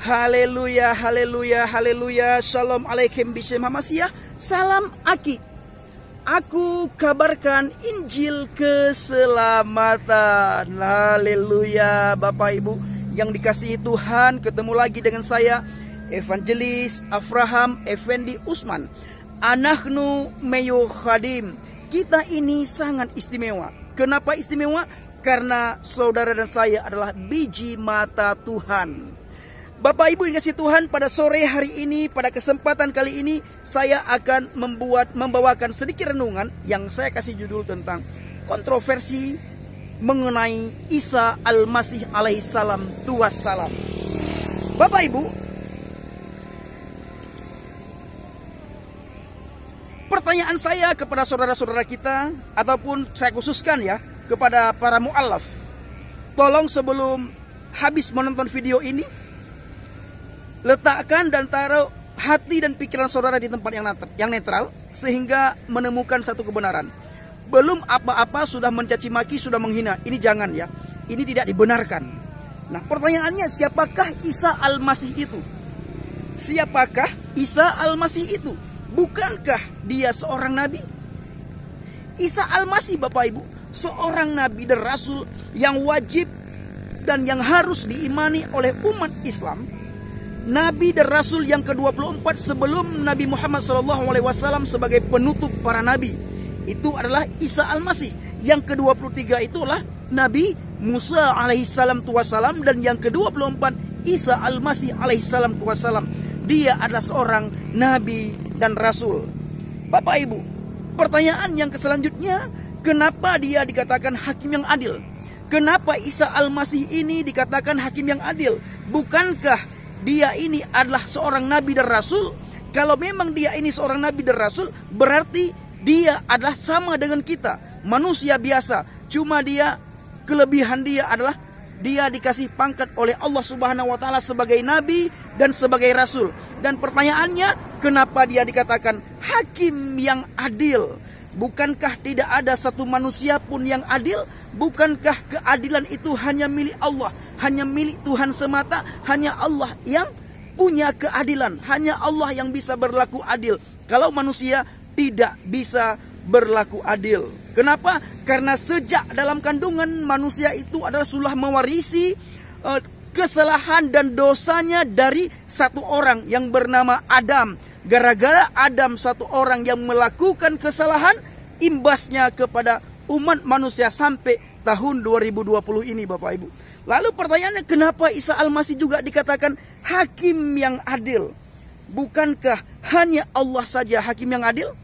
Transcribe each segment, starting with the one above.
Haleluya, haleluya, haleluya. Shalom alaikum bishem hamasyah. Salam aki. Aku kabarkan Injil keselamatan. Haleluya, Bapak Ibu yang dikasihi Tuhan, ketemu lagi dengan saya Evangelis Avraham Effendi Usman. Anahnu meyo khadim. Kita ini sangat istimewa. Kenapa istimewa? Karena saudara dan saya adalah biji mata Tuhan. Bapak Ibu yang kasih Tuhan, pada sore hari ini, pada kesempatan kali ini, saya akan membawakan sedikit renungan yang saya kasih judul tentang kontroversi mengenai Isa Al-Masih alaihissalam tuwassalam. Bapak Ibu, pertanyaan saya kepada saudara-saudara kita, ataupun saya khususkan ya, kepada para mu'alaf, tolong sebelum habis menonton video ini, letakkan dan taruh hati dan pikiran saudara di tempat yang netral, sehingga menemukan satu kebenaran. Belum apa-apa sudah mencaci maki, sudah menghina. Ini jangan ya, ini tidak dibenarkan. Nah, pertanyaannya, siapakah Isa Al-Masih itu? Siapakah Isa Al-Masih itu? Bukankah dia seorang nabi? Isa Al-Masih, Bapak Ibu, seorang nabi dan rasul yang wajib dan yang harus diimani oleh umat Islam. Nabi dan Rasul yang ke-24 sebelum Nabi Muhammad SAW sebagai penutup para nabi. Itu adalah Isa Al-Masih. Yang ke-23 itulah Nabi Musa alaihissalam tuwassalam. Dan yang ke-24 Isa Al-Masih alaihissalam tuwassalam. Dia adalah seorang Nabi dan Rasul. Bapak Ibu, pertanyaan yang selanjutnya, kenapa dia dikatakan hakim yang adil? Kenapa Isa Al-Masih ini dikatakan hakim yang adil? Bukankah dia ini adalah seorang nabi dan rasul? Kalau memang dia ini seorang nabi dan rasul, berarti dia adalah sama dengan kita, manusia biasa. Cuma dia, kelebihan dia adalah dia dikasih pangkat oleh Allah Subhanahu wa taala sebagai nabi dan sebagai rasul. Dan pertanyaannya, kenapa dia dikatakan hakim yang adil? Bukankah tidak ada satu manusia pun yang adil? Bukankah keadilan itu hanya milik Allah, hanya milik Tuhan semata? Hanya Allah yang punya keadilan, hanya Allah yang bisa berlaku adil. Kalau manusia tidak bisa berlaku adil. Kenapa? Karena sejak dalam kandungan manusia itu adalah sudah mewarisi kesalahan dan dosanya dari satu orang yang bernama Adam. Gara-gara Adam, satu orang yang melakukan kesalahan, imbasnya kepada umat manusia sampai tahun 2020 ini, Bapak Ibu. Lalu pertanyaannya, kenapa Isa Al-Masih juga dikatakan hakim yang adil? Bukankah hanya Allah saja hakim yang adil?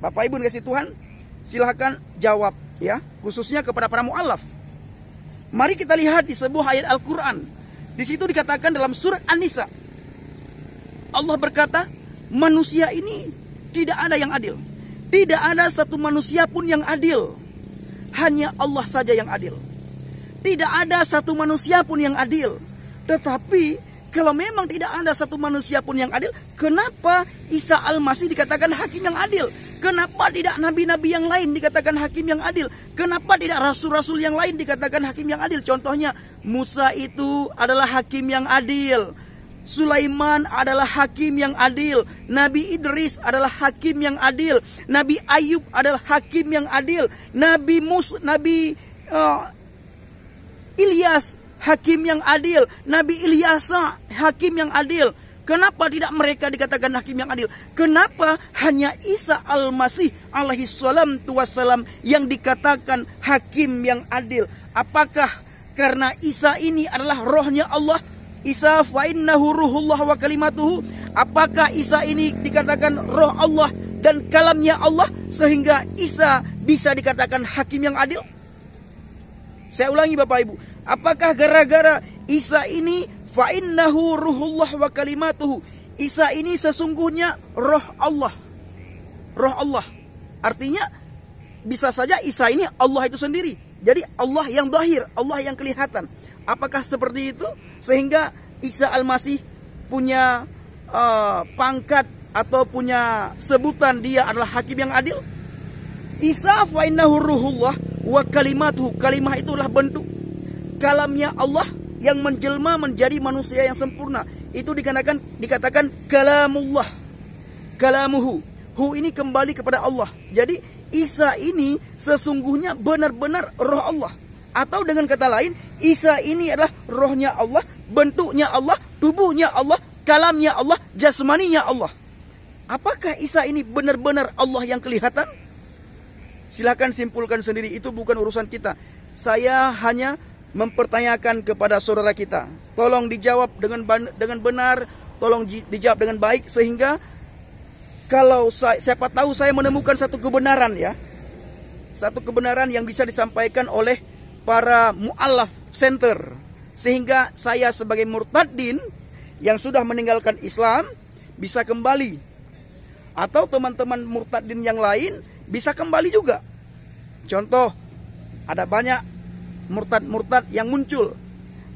Bapak Ibu dikasih Tuhan, silahkan jawab ya, khususnya kepada para mu'alaf. Mari kita lihat di sebuah ayat Al-Quran. Di situ dikatakan dalam surat An-Nisa, Allah berkata, manusia ini tidak ada yang adil. Tidak ada satu manusia pun yang adil. Hanya Allah saja yang adil. Tidak ada satu manusia pun yang adil. Tetapi kalau memang tidak ada satu manusia pun yang adil, kenapa Isa Al-Masih dikatakan hakim yang adil? Kenapa tidak nabi-nabi yang lain dikatakan hakim yang adil? Kenapa tidak rasul-rasul yang lain dikatakan hakim yang adil? Contohnya, Musa itu adalah hakim yang adil. Sulaiman adalah hakim yang adil. Nabi Idris adalah hakim yang adil. Nabi Ayub adalah hakim yang adil. Nabi Ilyas hakim yang adil. Nabi Ilyasa hakim yang adil. Kenapa tidak mereka dikatakan hakim yang adil? Kenapa hanya Isa Al-Masih alaihissalam tuwassalam yang dikatakan hakim yang adil? Apakah karena Isa ini adalah rohnya Allah? Isa fa innahu ruhullah wa kalimatuhu. Apakah Isa ini dikatakan roh Allah dan kalamnya Allah, sehingga Isa bisa dikatakan hakim yang adil? Saya ulangi Bapak Ibu, apakah gara-gara Isa ini fa innahu ruhullah wa kalimatuhu, Isa ini sesungguhnya roh Allah? Roh Allah artinya bisa saja Isa ini Allah itu sendiri. Jadi Allah yang zahir, Allah yang kelihatan. Apakah seperti itu? Sehingga Isa Al-Masih punya pangkat atau punya sebutan dia adalah hakim yang adil? Isa fa innahu ruhullah wa kalimatuhu. Kalimah itulah bentuk. Kalamnya Allah yang menjelma menjadi manusia yang sempurna. Itu dikatakan kalamullah. Kalamuhu. Hu ini kembali kepada Allah. Jadi Isa ini sesungguhnya benar-benar roh Allah. Atau dengan kata lain, Isa ini adalah rohnya Allah, bentuknya Allah, tubuhnya Allah, kalamnya Allah, jasmaninya Allah. Apakah Isa ini benar-benar Allah yang kelihatan? Silakan simpulkan sendiri, itu bukan urusan kita. Saya hanya mempertanyakan kepada saudara kita. Tolong dijawab dengan benar, tolong dijawab dengan baik, sehingga kalau siapa tahu saya menemukan satu kebenaran ya. Satu kebenaran yang bisa disampaikan oleh para mu'allaf center. Sehingga saya sebagai murtadin yang sudah meninggalkan Islam bisa kembali. Atau teman-teman murtadin yang lain bisa kembali juga. Contoh, ada banyak murtad-murtad yang muncul.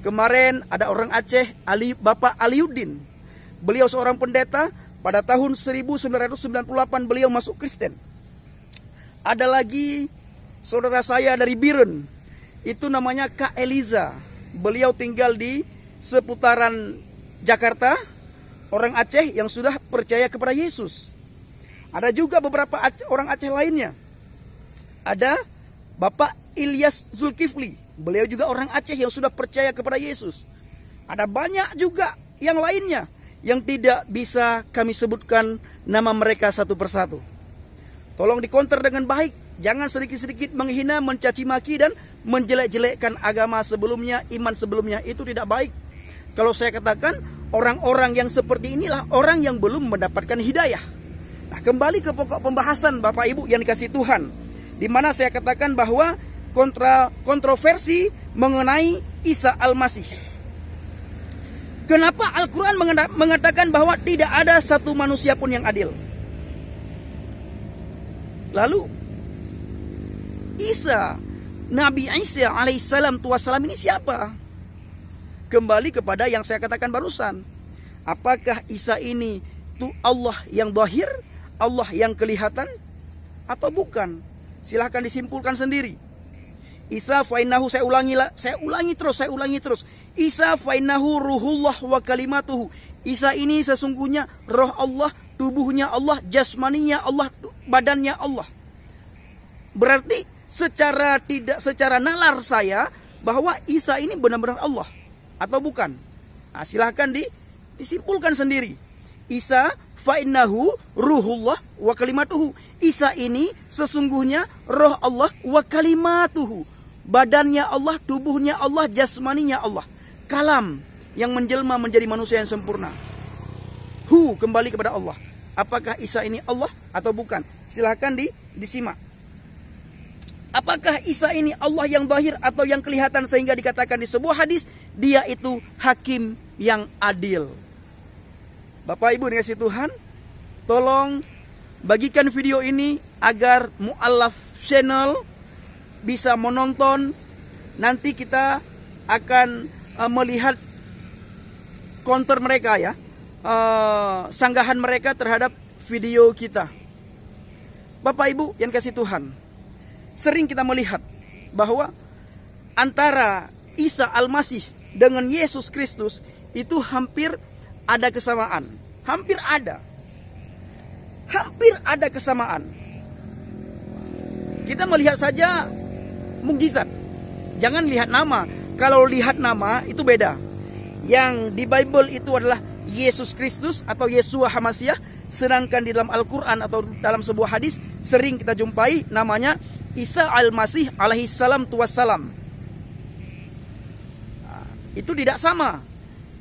Kemarin ada orang Aceh, Bapak Aliuddin. Beliau seorang pendeta. Pada tahun 1998 beliau masuk Kristen. Ada lagi saudara saya dari Biren. Itu namanya Kak Eliza. Beliau tinggal di seputaran Jakarta. Orang Aceh yang sudah percaya kepada Yesus. Ada juga beberapa orang Aceh lainnya. Ada Bapak Ilyas Zulkifli. Beliau juga orang Aceh yang sudah percaya kepada Yesus. Ada banyak juga yang lainnya yang tidak bisa kami sebutkan nama mereka satu persatu. Tolong dikonter dengan baik. Jangan sedikit-sedikit menghina, mencaci maki dan menjelek-jelekkan agama sebelumnya, iman sebelumnya. Itu tidak baik. Kalau saya katakan, orang-orang yang seperti inilah orang yang belum mendapatkan hidayah. Nah, kembali ke pokok pembahasan Bapak Ibu yang dikasih Tuhan, di mana saya katakan bahwa kontroversi mengenai Isa Al-Masih. Kenapa Al-Quran mengatakan bahwa tidak ada satu manusia pun yang adil? Lalu Isa, Nabi Isa alaihissalam tuasalam ini siapa? Kembali kepada yang saya katakan barusan. Apakah Isa ini itu Allah yang zahir, Allah yang kelihatan, atau bukan? Silahkan disimpulkan sendiri. Isa fainahu, saya ulangi terus. Isa fainahu ruhullah wa kalimatuhu. Isa ini sesungguhnya roh Allah, tubuhnya Allah, jasmaninya Allah, badannya Allah. Berarti secara nalar saya bahwa Isa ini benar-benar Allah atau bukan? Nah, silahkan disimpulkan sendiri. Isa fainahu ruhullah wa kalimatuhu. Isa ini sesungguhnya roh Allah wa kalimatuhu. Badannya Allah, tubuhnya Allah, jasmaninya Allah. Kalam yang menjelma menjadi manusia yang sempurna. Hu kembali kepada Allah. Apakah Isa ini Allah atau bukan? Silahkan disimak. Apakah Isa ini Allah yang zahir atau yang kelihatan sehingga dikatakan di sebuah hadis dia itu hakim yang adil. Bapak Ibu dikasih Tuhan, tolong bagikan video ini agar mu'allaf channel bisa menonton. Nanti kita akan melihat counter mereka ya, sanggahan mereka terhadap video kita. Bapak Ibu yang kasih Tuhan, sering kita melihat bahwa antara Isa Al-Masih dengan Yesus Kristus itu hampir ada kesamaan. Hampir ada kesamaan. Kita melihat saja mukjizat. Jangan lihat nama. Kalau lihat nama itu beda. Yang di Bible itu adalah Yesus Kristus atau Yeshua HaMashiach. Sedangkan di dalam Al-Quran atau dalam sebuah hadis sering kita jumpai namanya Isa Al-Masih alaihissalam tuwassalam. Itu tidak sama.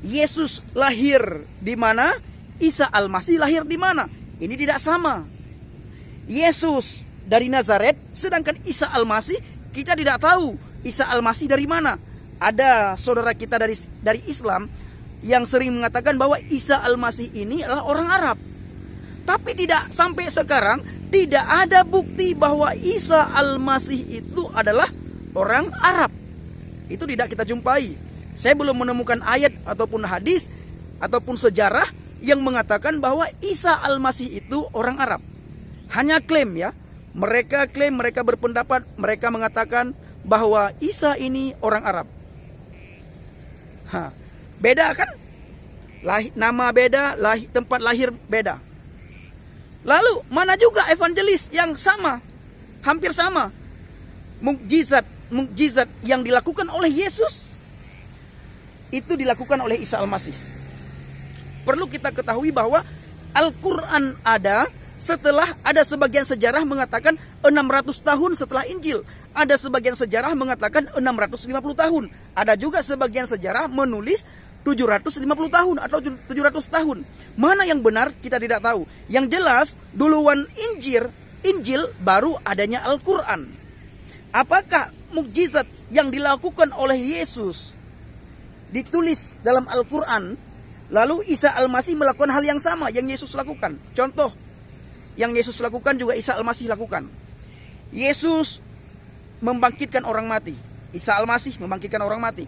Yesus lahir di mana? Isa Al-Masih lahir di mana? Ini tidak sama. Yesus dari Nazaret, sedangkan Isa Al-Masih kita tidak tahu Isa Al-Masih dari mana. Ada saudara kita dari Islam yang sering mengatakan bahwa Isa Al-Masih ini adalah orang Arab. Tapi tidak sampai sekarang tidak ada bukti bahwa Isa Al-Masih itu adalah orang Arab. Itu tidak kita jumpai. Saya belum menemukan ayat ataupun hadis ataupun sejarah yang mengatakan bahwa Isa Al-Masih itu orang Arab. Hanya klaim ya. Mereka klaim, mereka berpendapat, mereka mengatakan bahwa Isa ini orang Arab. Beda kan? Nama beda, tempat lahir beda. Lalu mana juga evangelis yang sama, hampir sama. Mukjizat yang dilakukan oleh Yesus itu dilakukan oleh Isa Al-Masih. Perlu kita ketahui bahwa Al-Quran ada setelah ada sebagian sejarah mengatakan 600 tahun setelah Injil. Ada sebagian sejarah mengatakan 650 tahun. Ada juga sebagian sejarah menulis 750 tahun atau 700 tahun. Mana yang benar kita tidak tahu. Yang jelas duluan Injil baru adanya Al-Quran. Apakah mukjizat yang dilakukan oleh Yesus ditulis dalam Al-Quran, lalu Isa Al-Masih melakukan hal yang sama yang Yesus lakukan? Contoh yang Yesus lakukan juga Isa Al-Masih lakukan. Yesus membangkitkan orang mati. Isa Al-Masih membangkitkan orang mati.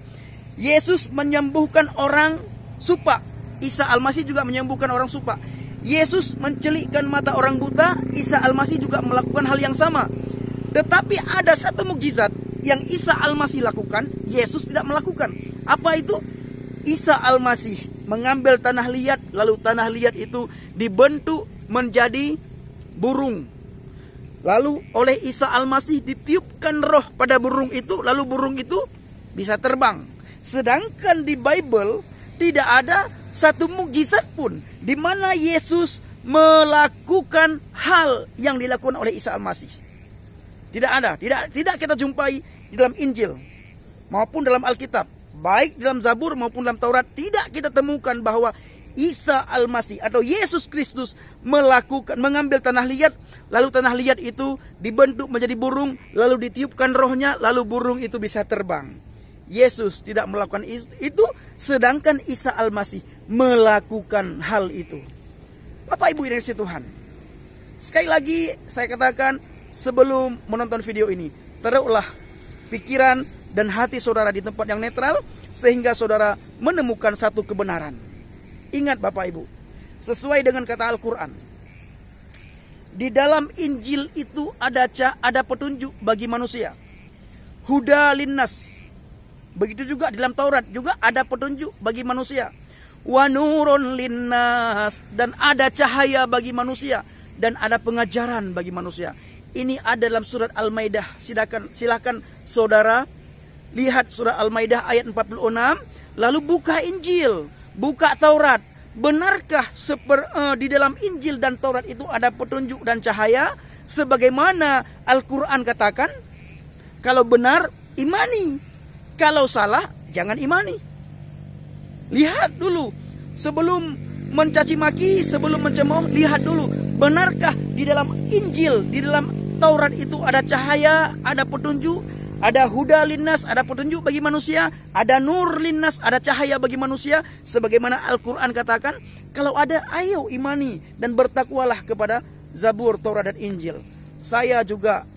Yesus menyembuhkan orang supa. Isa Al-Masih juga menyembuhkan orang supa. Yesus mencelikkan mata orang buta. Isa Al-Masih juga melakukan hal yang sama. Tetapi ada satu mukjizat yang Isa Al-Masih lakukan, Yesus tidak melakukan. Apa itu? Isa Al-Masih mengambil tanah liat, lalu tanah liat itu dibentuk menjadi burung. Lalu oleh Isa Al-Masih ditiupkan roh pada burung itu, lalu burung itu bisa terbang. Sedangkan di Bible tidak ada satu mukjizat pun di mana Yesus melakukan hal yang dilakukan oleh Isa Al-Masih. Tidak ada, tidak kita jumpai di dalam Injil maupun dalam Alkitab, baik dalam Zabur maupun dalam Taurat, tidak kita temukan bahwa Isa Al-Masih atau Yesus Kristus mengambil tanah liat, lalu tanah liat itu dibentuk menjadi burung, lalu ditiupkan rohnya, lalu burung itu bisa terbang. Yesus tidak melakukan itu, sedangkan Isa Al-Masih melakukan hal itu. Bapak Ibu yang dikasihi Tuhan, sekali lagi saya katakan sebelum menonton video ini, taruhlah pikiran dan hati saudara di tempat yang netral, sehingga saudara menemukan satu kebenaran. Ingat Bapak Ibu, sesuai dengan kata Al-Quran, di dalam Injil itu ada petunjuk bagi manusia. Huda linnas. Begitu juga di dalam Taurat juga ada petunjuk bagi manusia. Wa nurun linnas. Dan ada cahaya bagi manusia. Dan ada pengajaran bagi manusia. Ini ada dalam surat Al-Maidah. Silakan saudara lihat surat Al-Maidah ayat 46. Lalu buka Injil, buka Taurat. Benarkah di dalam Injil dan Taurat itu ada petunjuk dan cahaya? Sebagaimana Al-Quran katakan, kalau benar, imani. Kalau salah, jangan imani. Lihat dulu. Sebelum mencaci maki, sebelum mencemooh, lihat dulu. Benarkah di dalam Injil, di dalam Taurat itu ada cahaya, ada petunjuk, ada huda linnas, ada petunjuk bagi manusia, ada nur linnas, ada cahaya bagi manusia. Sebagaimana Al-Quran katakan, kalau ada, ayo imani dan bertakwalah kepada Zabur, Taurat dan Injil. Saya juga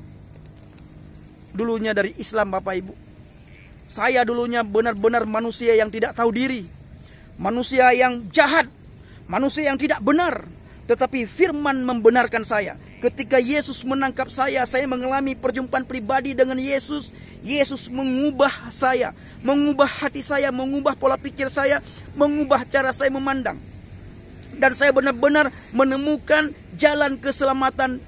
dulunya dari Islam Bapak Ibu. Saya dulunya benar-benar manusia yang tidak tahu diri, manusia yang jahat, manusia yang tidak benar. Tetapi firman membenarkan saya. Ketika Yesus menangkap saya mengalami perjumpaan pribadi dengan Yesus. Yesus mengubah saya, mengubah hati saya, mengubah pola pikir saya, mengubah cara saya memandang. Dan saya benar-benar menemukan jalan keselamatan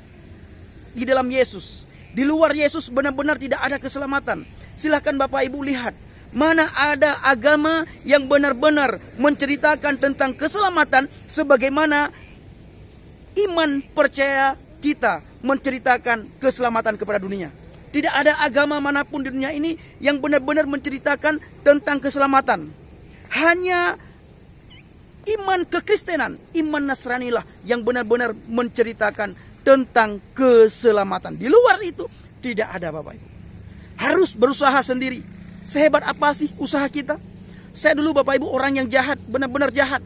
di dalam Yesus. Di luar Yesus benar-benar tidak ada keselamatan. Silahkan Bapak Ibu lihat. Mana ada agama yang benar-benar menceritakan tentang keselamatan sebagaimana iman percaya kita menceritakan keselamatan kepada dunia. Tidak ada agama manapun di dunia ini yang benar-benar menceritakan tentang keselamatan. Hanya iman kekristenan, iman Nasrani lah yang benar-benar menceritakan tentang keselamatan. Di luar itu tidak ada Bapak Ibu. Harus berusaha sendiri. Sehebat apa sih usaha kita? Saya dulu Bapak Ibu orang yang jahat, benar-benar jahat.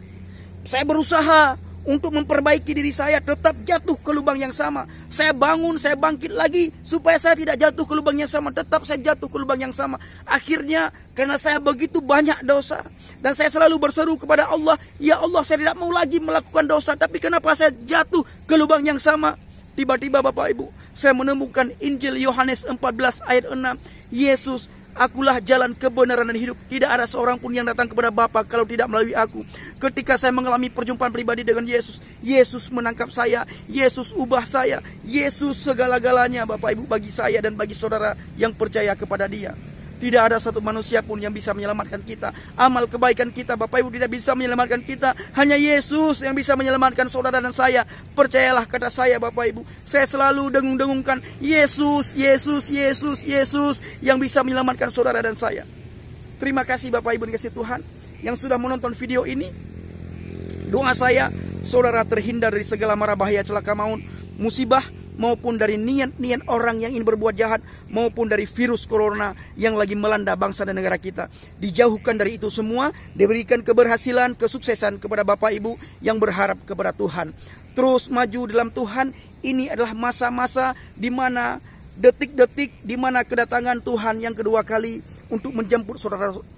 Saya berusaha untuk memperbaiki diri saya, tetap jatuh ke lubang yang sama. Saya bangun, saya bangkit lagi supaya saya tidak jatuh ke lubang yang sama. Tetap saya jatuh ke lubang yang sama. Akhirnya karena saya begitu banyak dosa, dan saya selalu berseru kepada Allah, ya Allah, saya tidak mau lagi melakukan dosa. Tapi kenapa saya jatuh ke lubang yang sama? Tiba-tiba Bapak Ibu, saya menemukan Injil Yohanes 14 ayat 6. Yesus Akulah jalan, kebenaran, dan hidup. Tidak ada seorang pun yang datang kepada Bapa kalau tidak melalui aku. Ketika saya mengalami perjumpaan pribadi dengan Yesus, Yesus menangkap saya, Yesus ubah saya, Yesus segala-galanya Bapak Ibu bagi saya dan bagi saudara yang percaya kepada Dia. Tidak ada satu manusia pun yang bisa menyelamatkan kita. Amal kebaikan kita Bapak Ibu tidak bisa menyelamatkan kita. Hanya Yesus yang bisa menyelamatkan saudara dan saya. Percayalah kata saya Bapak Ibu. Saya selalu dengung-dengungkan Yesus, Yesus, Yesus, Yesus yang bisa menyelamatkan saudara dan saya. Terima kasih Bapak Ibu dikasih Tuhan yang sudah menonton video ini. Doa saya, saudara terhindar dari segala mara bahaya, celaka maut, musibah, maupun dari niat-niat orang yang ingin berbuat jahat, maupun dari virus corona yang lagi melanda bangsa dan negara kita. Dijauhkan dari itu semua, diberikan keberhasilan, kesuksesan kepada Bapak Ibu yang berharap kepada Tuhan. Terus maju dalam Tuhan. Ini adalah masa-masa di mana detik-detik di mana kedatangan Tuhan yang kedua kali untuk menjemput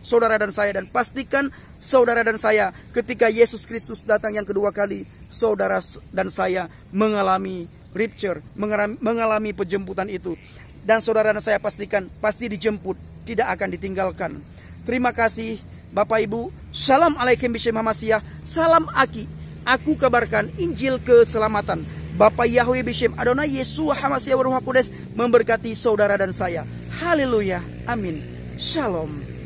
saudara dan saya. Dan pastikan saudara dan saya ketika Yesus Kristus datang yang kedua kali, saudara dan saya mengalami rapture, mengalami penjemputan itu. Dan saudara dan saya pastikan pasti dijemput, tidak akan ditinggalkan. Terima kasih Bapak Ibu. Salam alaikum bishem Hamasyah. Salam Aki. Aku kabarkan Injil keselamatan. Bapak Yahweh bishem Adonai Yesua Hamasyah Waruh Kudus memberkati saudara dan saya. Haleluya. Amin. Shalom.